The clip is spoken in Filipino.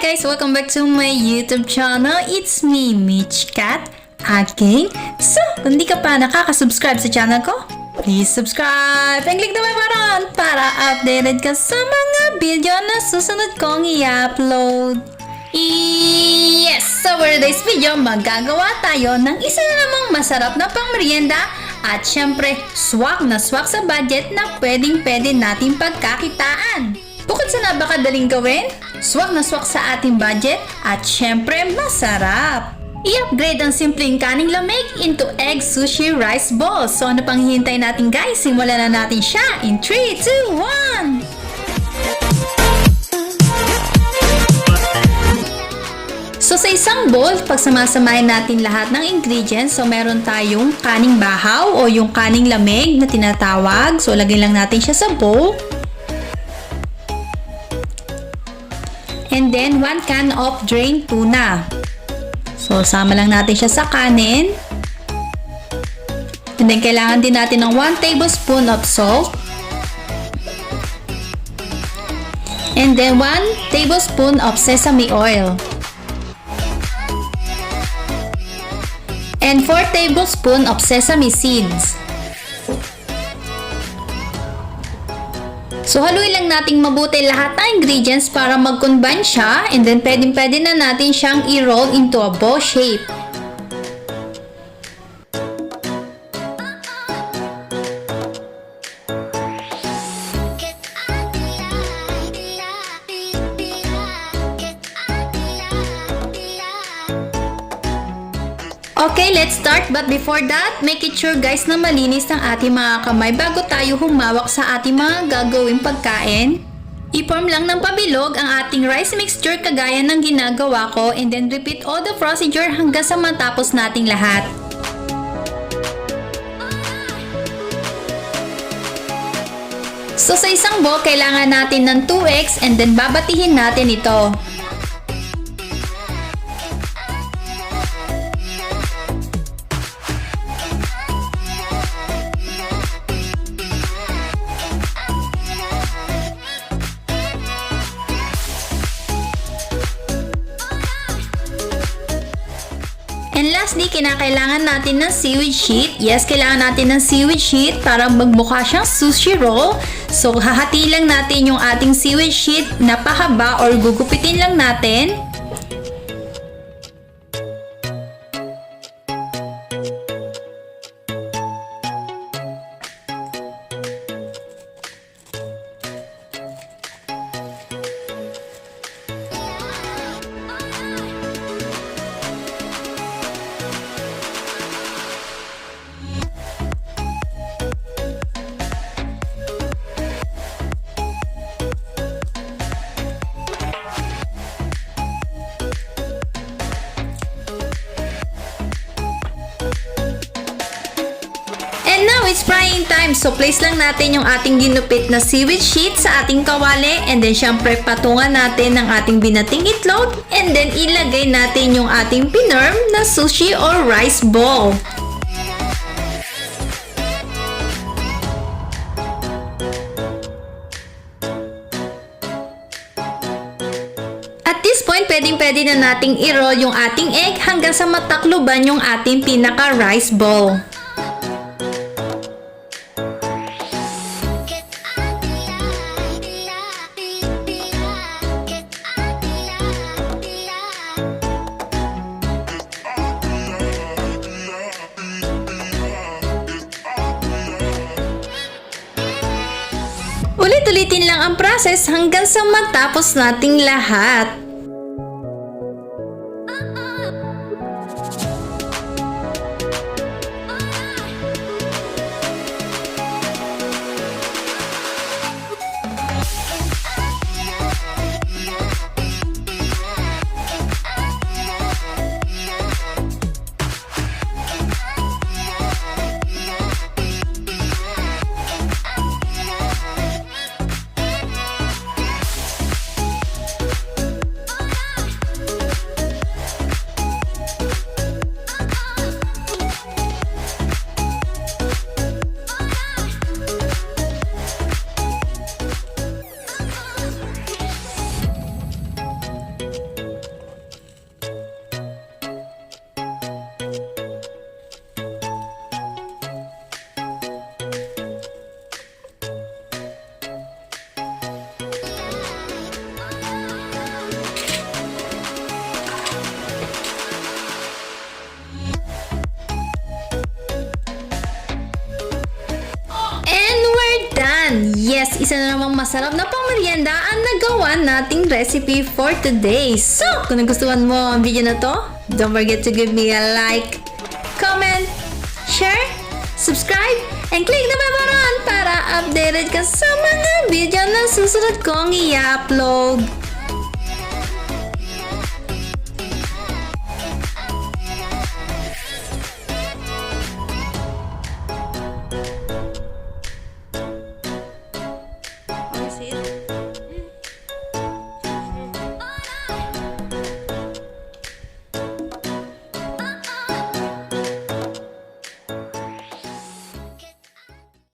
guys! Welcome back to my YouTube channel. It's me, Mitch Cat, again. So, kung di ka pa nakaka-subscribe sa channel ko, please subscribe and click the bell button para updated ka sa mga video na susunod kong i-upload. Yes! So, for today's video, magagawa tayo ng isa na namang masarap na pang-merienda at syempre, swak na swak sa budget na pwedeng-pwede nating pagkakitaan. Bukod sa napakadaling gawin, swak na swak sa ating budget at syempre masarap. I-upgrade ang simpleng kaning lamig into egg sushi rice balls. So ano pang hihintay natin guys? Simulan na natin siya in 3, 2, 1! So sa isang bowl, pagsamasamahin natin lahat ng ingredients. So meron tayong kaning bahaw o yung kaning lamig na tinatawag. So lagay lang natin siya sa bowl. And then 1 can of drained tuna. So sama lang natin siya sa kanin. And then kailangan din natin ng 1 tablespoon of salt. And then 1 tablespoon of sesame oil. And 4 tablespoons of sesame seeds. So haluin lang nating mabuti lahat ng ingredients para mag-combine siya, and then pwede na natin siyang i-roll into a ball shape. Okay, let's start. But before that, make it sure guys na malinis ang ating mga kamay bago tayo humawak sa ating mga gagawing pagkain. I-form lang ng pabilog ang ating rice mixture kagaya ng ginagawa ko, and then repeat all the procedure hanggang sa matapos nating lahat. So sa isang bowl, kailangan natin ng 2 eggs and then babatihin natin ito. And lastly, kinakailangan natin ng seaweed sheet. Yes, kailangan natin ng seaweed sheet para magmukha siyang sushi roll. So, hahati lang natin yung ating seaweed sheet na pahaba or gugupitin lang natin. And now it's frying time. So place lang natin yung ating ginupit na seaweed sheet sa ating kawali, and then syempre patungan natin ng ating binating itlog, and then ilagay natin yung ating pinirm na sushi or rice ball. At this point, pwedeng-pwede na nating i-roll yung ating egg hanggang sa matakluban yung ating pinaka rice ball. Ulit-ulitin lang ang process hanggang sa matapos nating lahat. namang masarap na pangmeryenda ang nagawa nating recipe for today. So, kung nagustuhan mo ang video na to, don't forget to give me a like, comment, share, subscribe, and click the bell button para updated ka sa mga video na susunod kong i-upload.